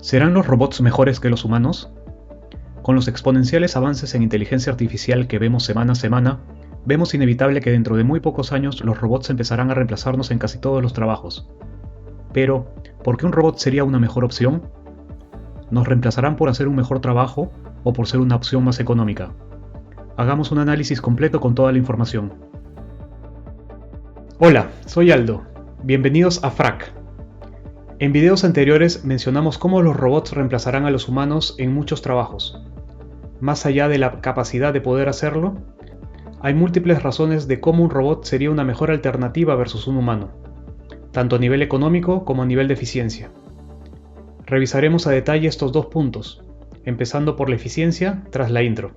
¿Serán los robots mejores que los humanos? Con los exponenciales avances en inteligencia artificial que vemos semana a semana, vemos inevitable que dentro de muy pocos años los robots empezarán a reemplazarnos en casi todos los trabajos. Pero, ¿por qué un robot sería una mejor opción? ¿Nos reemplazarán por hacer un mejor trabajo o por ser una opción más económica? Hagamos un análisis completo con toda la información. Hola, soy Aldo. Bienvenidos a Frac. En videos anteriores mencionamos cómo los robots reemplazarán a los humanos en muchos trabajos. Más allá de la capacidad de poder hacerlo, hay múltiples razones de cómo un robot sería una mejor alternativa versus un humano, tanto a nivel económico como a nivel de eficiencia. Revisaremos a detalle estos dos puntos, empezando por la eficiencia tras la intro.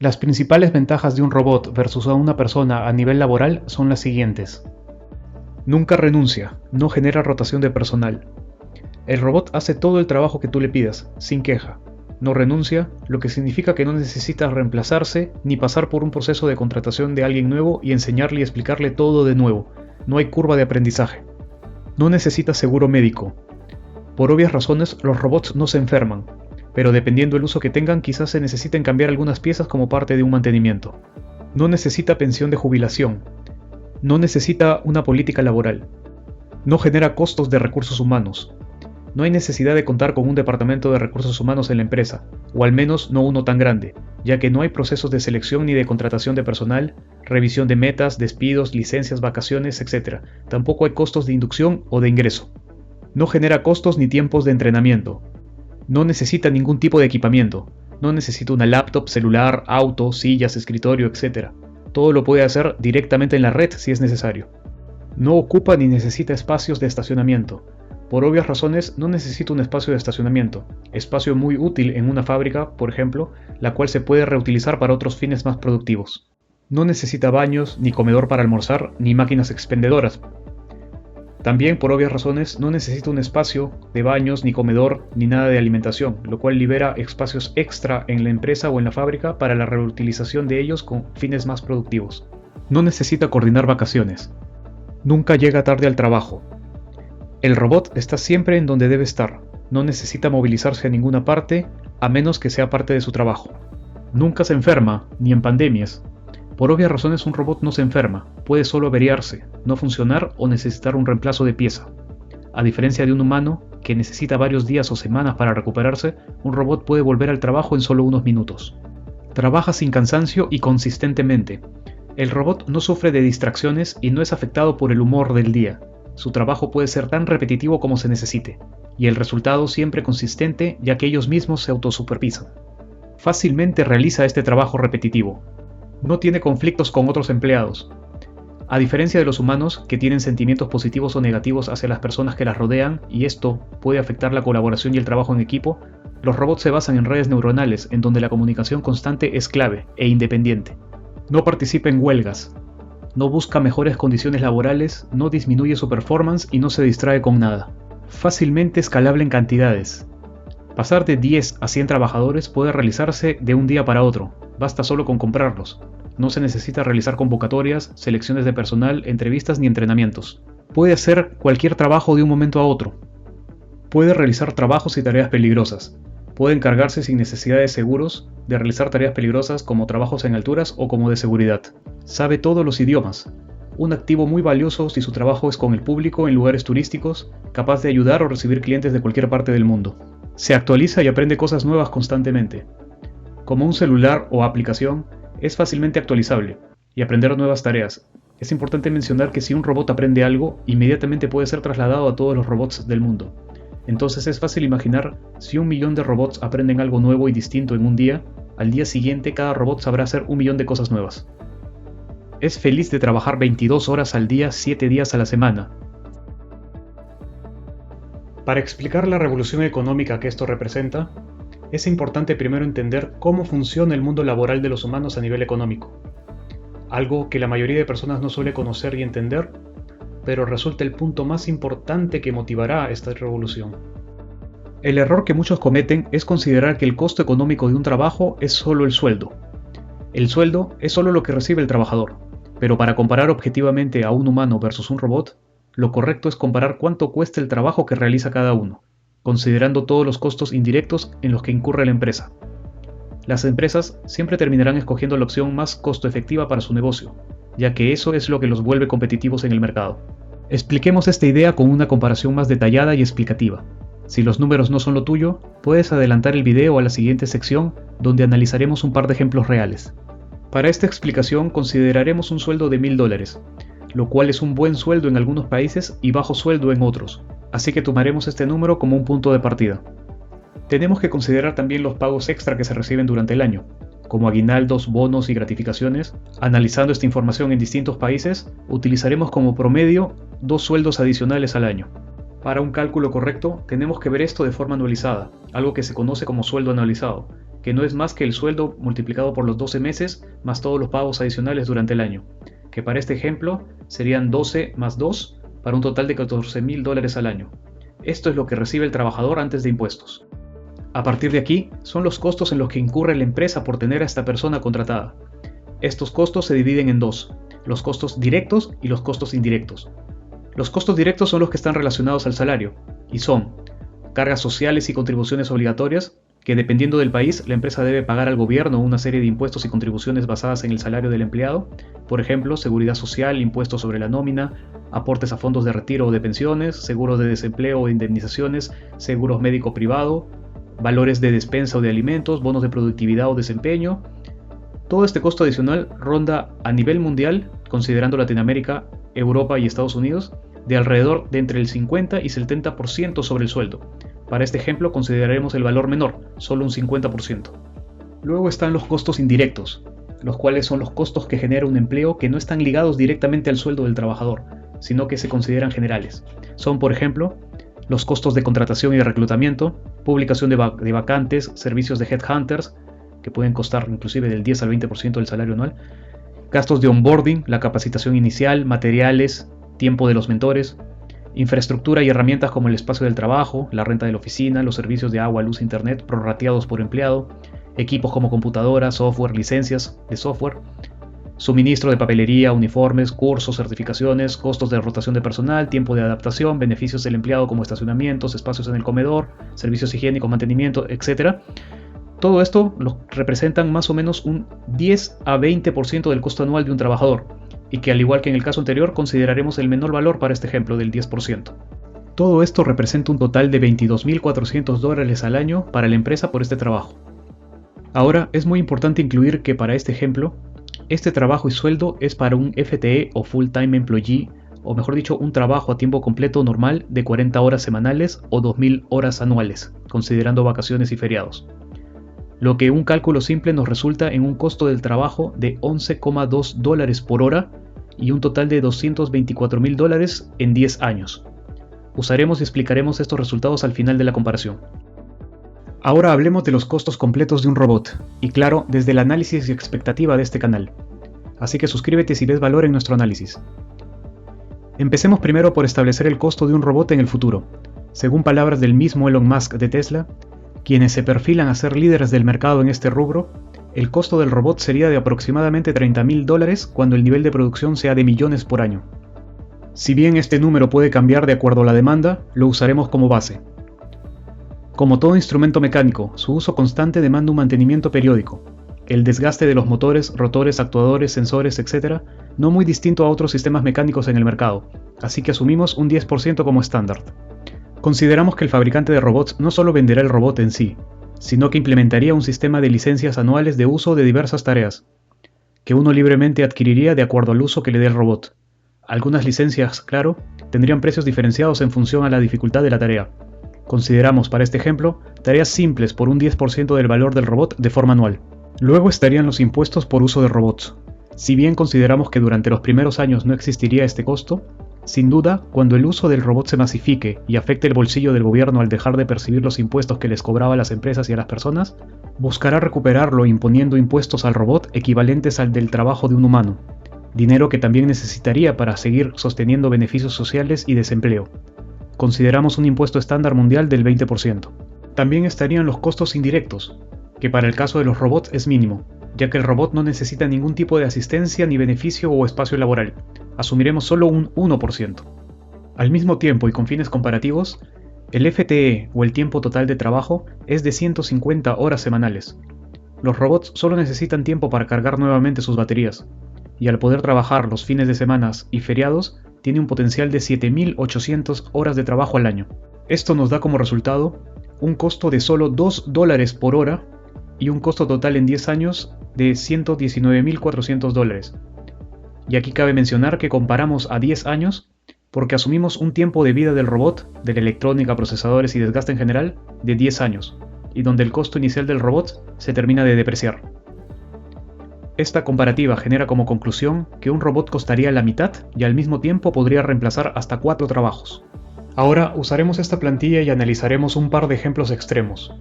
Las principales ventajas de un robot versus a una persona a nivel laboral son las siguientes. Nunca renuncia, no genera rotación de personal. El robot hace todo el trabajo que tú le pidas, sin queja. No renuncia, lo que significa que no necesitas reemplazarse ni pasar por un proceso de contratación de alguien nuevo y enseñarle y explicarle todo de nuevo. No hay curva de aprendizaje. No necesita seguro médico. Por obvias razones, los robots no se enferman, pero dependiendo del uso que tengan, quizás se necesiten cambiar algunas piezas como parte de un mantenimiento. No necesita pensión de jubilación. No necesita una política laboral. No genera costos de recursos humanos. No hay necesidad de contar con un departamento de recursos humanos en la empresa, o al menos no uno tan grande, ya que no hay procesos de selección ni de contratación de personal, revisión de metas, despidos, licencias, vacaciones, etc. Tampoco hay costos de inducción o de ingreso. No genera costos ni tiempos de entrenamiento. No necesita ningún tipo de equipamiento. No necesita una laptop, celular, auto, sillas, escritorio, etc. Todo lo puede hacer directamente en la red si es necesario. No ocupa ni necesita espacios de estacionamiento. Por obvias razones no necesita un espacio de estacionamiento, espacio muy útil en una fábrica, por ejemplo, la cual se puede reutilizar para otros fines más productivos. No necesita baños, ni comedor para almorzar, ni máquinas expendedoras. También, por obvias razones, no necesita un espacio de baños, ni comedor, ni nada de alimentación, lo cual libera espacios extra en la empresa o en la fábrica para la reutilización de ellos con fines más productivos. No necesita coordinar vacaciones. Nunca llega tarde al trabajo. El robot está siempre en donde debe estar, no necesita movilizarse a ninguna parte, a menos que sea parte de su trabajo. Nunca se enferma, ni en pandemias. Por obvias razones un robot no se enferma, puede solo averiarse, no funcionar o necesitar un reemplazo de pieza. A diferencia de un humano, que necesita varios días o semanas para recuperarse, un robot puede volver al trabajo en solo unos minutos. Trabaja sin cansancio y consistentemente. El robot no sufre de distracciones y no es afectado por el humor del día. Su trabajo puede ser tan repetitivo como se necesite, y el resultado siempre consistente ya que ellos mismos se autosupervisan. Fácilmente realiza este trabajo repetitivo. No tiene conflictos con otros empleados. A diferencia de los humanos, que tienen sentimientos positivos o negativos hacia las personas que las rodean, y esto puede afectar la colaboración y el trabajo en equipo, los robots se basan en redes neuronales en donde la comunicación constante es clave e independiente. No participa en huelgas. No busca mejores condiciones laborales, no disminuye su performance y no se distrae con nada. Fácilmente escalable en cantidades. Pasar de 10 a 100 trabajadores puede realizarse de un día para otro, basta solo con comprarlos. No se necesita realizar convocatorias, selecciones de personal, entrevistas ni entrenamientos. Puede hacer cualquier trabajo de un momento a otro. Puede realizar trabajos y tareas peligrosas. Puede encargarse sin necesidad de seguros de realizar tareas peligrosas como trabajos en alturas o como de seguridad. Sabe todos los idiomas. Un activo muy valioso si su trabajo es con el público en lugares turísticos, capaz de ayudar o recibir clientes de cualquier parte del mundo. Se actualiza y aprende cosas nuevas constantemente. Como un celular o aplicación, es fácilmente actualizable y aprender nuevas tareas. Es importante mencionar que si un robot aprende algo, inmediatamente puede ser trasladado a todos los robots del mundo. Entonces es fácil imaginar, si 1 millón de robots aprenden algo nuevo y distinto en un día, al día siguiente cada robot sabrá hacer 1 millón de cosas nuevas. Es feliz de trabajar 22 horas al día, 7 días a la semana. Para explicar la revolución económica que esto representa, es importante primero entender cómo funciona el mundo laboral de los humanos a nivel económico. Algo que la mayoría de personas no suele conocer y entender, pero resulta el punto más importante que motivará esta revolución. El error que muchos cometen es considerar que el costo económico de un trabajo es solo el sueldo. El sueldo es solo lo que recibe el trabajador, pero para comparar objetivamente a un humano versus un robot, lo correcto es comparar cuánto cuesta el trabajo que realiza cada uno, considerando todos los costos indirectos en los que incurre la empresa. Las empresas siempre terminarán escogiendo la opción más costo efectiva para su negocio, ya que eso es lo que los vuelve competitivos en el mercado. Expliquemos esta idea con una comparación más detallada y explicativa. Si los números no son lo tuyo, puedes adelantar el video a la siguiente sección donde analizaremos un par de ejemplos reales. Para esta explicación consideraremos un sueldo de $1000, lo cual es un buen sueldo en algunos países y bajo sueldo en otros, así que tomaremos este número como un punto de partida. Tenemos que considerar también los pagos extra que se reciben durante el año, como aguinaldos, bonos y gratificaciones. Analizando esta información en distintos países, utilizaremos como promedio 2 sueldos adicionales al año. Para un cálculo correcto, tenemos que ver esto de forma anualizada, algo que se conoce como sueldo anualizado, que no es más que el sueldo multiplicado por los 12 meses más todos los pagos adicionales durante el año, que para este ejemplo serían 12 más 2 para un total de $14,000 al año. Esto es lo que recibe el trabajador antes de impuestos. A partir de aquí, son los costos en los que incurre la empresa por tener a esta persona contratada. Estos costos se dividen en dos, los costos directos y los costos indirectos. Los costos directos son los que están relacionados al salario, y son cargas sociales y contribuciones obligatorias, que dependiendo del país, la empresa debe pagar al gobierno una serie de impuestos y contribuciones basadas en el salario del empleado, por ejemplo, seguridad social, impuestos sobre la nómina, aportes a fondos de retiro o de pensiones, seguros de desempleo o indemnizaciones, seguros médico privado, valores de despensa o de alimentos, bonos de productividad o desempeño. Todo este costo adicional ronda a nivel mundial, considerando Latinoamérica, Europa y Estados Unidos, de alrededor de entre el 50 y 70% sobre el sueldo. Para este ejemplo consideraremos el valor menor, solo un 50%. Luego están los costos indirectos, los cuales son los costos que genera un empleo que no están ligados directamente al sueldo del trabajador, sino que se consideran generales. Son, por ejemplo, los costos de contratación y de reclutamiento, publicación de vacantes, servicios de headhunters, que pueden costar inclusive del 10 al 20% del salario anual, gastos de onboarding, la capacitación inicial, materiales, tiempo de los mentores, infraestructura y herramientas como el espacio del trabajo, la renta de la oficina, los servicios de agua, luz, internet, prorrateados por empleado, equipos como computadoras, software, licencias de software, suministro de papelería, uniformes, cursos, certificaciones, costos de rotación de personal, tiempo de adaptación, beneficios del empleado como estacionamientos, espacios en el comedor, servicios higiénicos, mantenimiento, etc. Todo esto representan más o menos un 10 a 20% del costo anual de un trabajador, y que al igual que en el caso anterior consideraremos el menor valor para este ejemplo del 10%. Todo esto representa un total de $22,400 al año para la empresa por este trabajo. Ahora es muy importante incluir que para este ejemplo, este trabajo y sueldo es para un FTE o Full-Time Employee, o mejor dicho, un trabajo a tiempo completo normal de 40 horas semanales o 2.000 horas anuales, considerando vacaciones y feriados. Lo que un cálculo simple nos resulta en un costo del trabajo de $11,2 por hora y un total de $224,000 en 10 años. Usaremos y explicaremos estos resultados al final de la comparación. Ahora hablemos de los costos completos de un robot, y claro, desde el análisis y expectativa de este canal. Así que suscríbete si ves valor en nuestro análisis. Empecemos primero por establecer el costo de un robot en el futuro. Según palabras del mismo Elon Musk de Tesla, quienes se perfilan a ser líderes del mercado en este rubro, el costo del robot sería de aproximadamente $30,000 cuando el nivel de producción sea de millones por año. Si bien este número puede cambiar de acuerdo a la demanda, lo usaremos como base. Como todo instrumento mecánico, su uso constante demanda un mantenimiento periódico. El desgaste de los motores, rotores, actuadores, sensores, etc., no muy distinto a otros sistemas mecánicos en el mercado, así que asumimos un 10% como estándar. Consideramos que el fabricante de robots no solo venderá el robot en sí, sino que implementaría un sistema de licencias anuales de uso de diversas tareas, que uno libremente adquiriría de acuerdo al uso que le dé el robot. Algunas licencias, claro, tendrían precios diferenciados en función a la dificultad de la tarea. Consideramos para este ejemplo tareas simples por un 10% del valor del robot de forma anual. Luego estarían los impuestos por uso de robots. Si bien consideramos que durante los primeros años no existiría este costo, sin duda, cuando el uso del robot se masifique y afecte el bolsillo del gobierno al dejar de percibir los impuestos que les cobraba a las empresas y a las personas, buscará recuperarlo imponiendo impuestos al robot equivalentes al del trabajo de un humano, dinero que también necesitaría para seguir sosteniendo beneficios sociales y desempleo. Consideramos un impuesto estándar mundial del 20%. También estarían los costos indirectos, que para el caso de los robots es mínimo, ya que el robot no necesita ningún tipo de asistencia ni beneficio o espacio laboral. Asumiremos solo un 1%. Al mismo tiempo y con fines comparativos, el FTE o el tiempo total de trabajo es de 150 horas semanales. Los robots solo necesitan tiempo para cargar nuevamente sus baterías, y al poder trabajar los fines de semana y feriados, tiene un potencial de 7.800 horas de trabajo al año. Esto nos da como resultado un costo de solo $2 por hora y un costo total en 10 años de $119.400. Y aquí cabe mencionar que comparamos a 10 años porque asumimos un tiempo de vida del robot, de la electrónica, procesadores y desgaste en general, de 10 años, y donde el costo inicial del robot se termina de depreciar. Esta comparativa genera como conclusión que un robot costaría la mitad y al mismo tiempo podría reemplazar hasta 4 trabajos. Ahora usaremos esta plantilla y analizaremos un par de ejemplos extremos.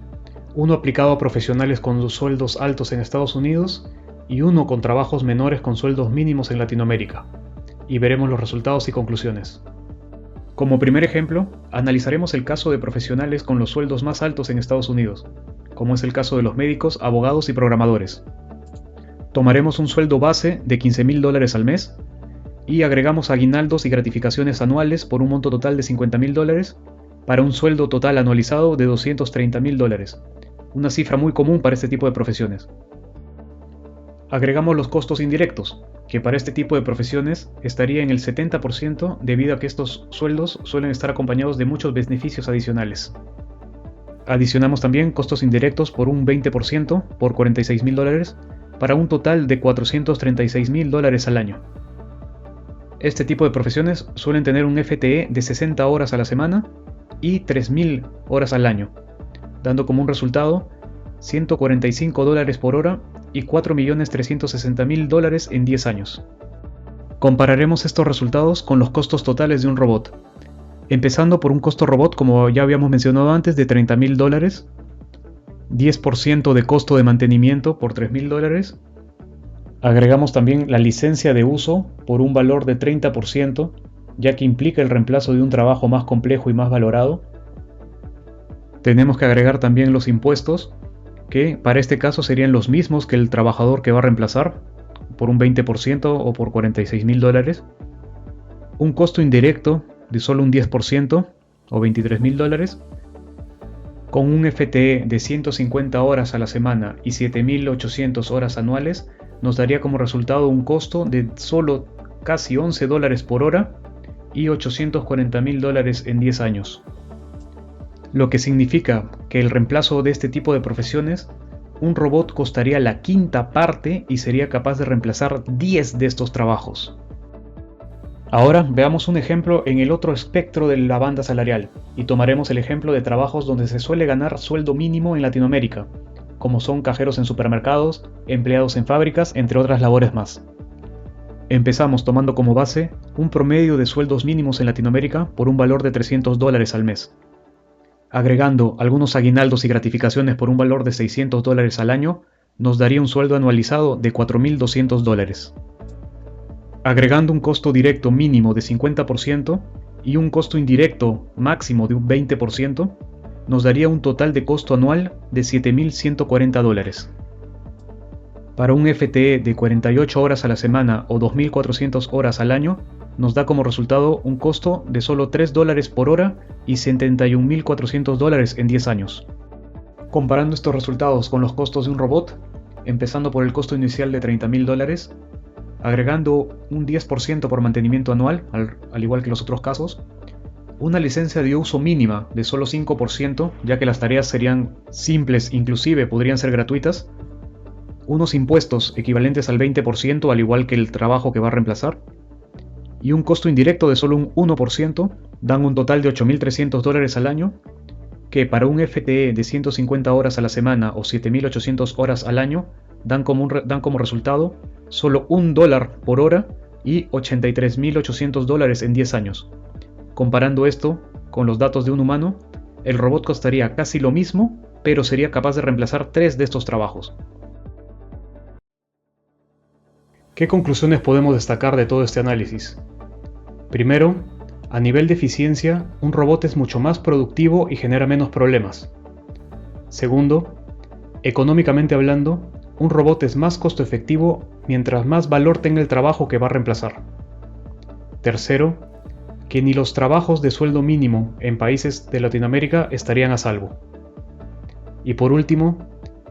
Uno aplicado a profesionales con sueldos altos en Estados Unidos y uno con trabajos menores con sueldos mínimos en Latinoamérica. Y veremos los resultados y conclusiones. Como primer ejemplo, analizaremos el caso de profesionales con los sueldos más altos en Estados Unidos, como es el caso de los médicos, abogados y programadores. Tomaremos un sueldo base de $15.000 al mes y agregamos aguinaldos y gratificaciones anuales por un monto total de $50.000 para un sueldo total anualizado de $230.000, una cifra muy común para este tipo de profesiones. Agregamos los costos indirectos, que para este tipo de profesiones estaría en el 70% debido a que estos sueldos suelen estar acompañados de muchos beneficios adicionales. Adicionamos también costos indirectos por un 20% por $46.000 para un total de $436.000 al año. Este tipo de profesiones suelen tener un FTE de 60 horas a la semana y 3.000 horas al año, dando como un resultado $145 por hora y $4.360.000 en 10 años. Compararemos estos resultados con los costos totales de un robot, empezando por un costo robot, como ya habíamos mencionado antes, de $30.000, 10% de costo de mantenimiento por $3.000, agregamos también la licencia de uso por un valor de 30%, ya que implica el reemplazo de un trabajo más complejo y más valorado. Tenemos que agregar también los impuestos, que para este caso serían los mismos que el trabajador que va a reemplazar, por un 20% o por $46.000. Un costo indirecto de solo un 10% o $23.000. Con un FTE de 150 horas a la semana y 7.800 horas anuales, nos daría como resultado un costo de solo casi $11 por hora y $840.000 en 10 años. Lo que significa que el reemplazo de este tipo de profesiones, un robot costaría la quinta parte y sería capaz de reemplazar 10 de estos trabajos. Ahora veamos un ejemplo en el otro espectro de la banda salarial, y tomaremos el ejemplo de trabajos donde se suele ganar sueldo mínimo en Latinoamérica, como son cajeros en supermercados, empleados en fábricas, entre otras labores más. Empezamos tomando como base un promedio de sueldos mínimos en Latinoamérica por un valor de $300 al mes. Agregando algunos aguinaldos y gratificaciones por un valor de $600 al año, nos daría un sueldo anualizado de $4.200. Agregando un costo directo mínimo de 50% y un costo indirecto máximo de un 20%, nos daría un total de costo anual de $7.140. Para un FTE de 48 horas a la semana o 2.400 horas al año, nos da como resultado un costo de solo $3 por hora y $71.400 en 10 años. Comparando estos resultados con los costos de un robot, empezando por el costo inicial de $30.000, agregando un 10% por mantenimiento anual, al igual que los otros casos, una licencia de uso mínima de solo 5%, ya que las tareas serían simples, inclusive podrían ser gratuitas, unos impuestos equivalentes al 20%, al igual que el trabajo que va a reemplazar, y un costo indirecto de solo un 1%, dan un total de $8.300 al año, que para un FTE de 150 horas a la semana o 7.800 horas al año, dan como resultado solo $1 por hora y $83.800 en 10 años. Comparando esto con los datos de un humano, el robot costaría casi lo mismo, pero sería capaz de reemplazar 3 de estos trabajos. ¿Qué conclusiones podemos destacar de todo este análisis? Primero, a nivel de eficiencia, un robot es mucho más productivo y genera menos problemas. Segundo, económicamente hablando, un robot es más costo efectivo mientras más valor tenga el trabajo que va a reemplazar. Tercero, que ni los trabajos de sueldo mínimo en países de Latinoamérica estarían a salvo. Y por último,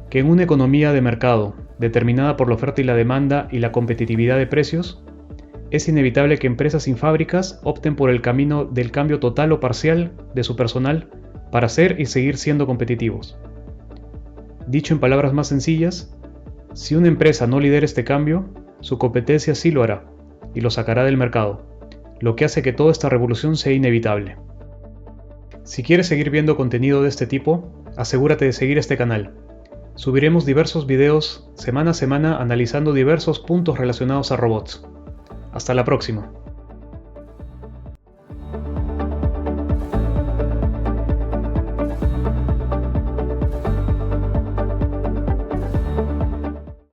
que en una economía de mercado determinada por la oferta y la demanda y la competitividad de precios, es inevitable que empresas sin fábricas opten por el camino del cambio total o parcial de su personal para ser y seguir siendo competitivos. Dicho en palabras más sencillas, si una empresa no lidera este cambio, su competencia sí lo hará y lo sacará del mercado, lo que hace que toda esta revolución sea inevitable. Si quieres seguir viendo contenido de este tipo, asegúrate de seguir este canal. Subiremos diversos videos semana a semana analizando diversos puntos relacionados a robots. Hasta la próxima.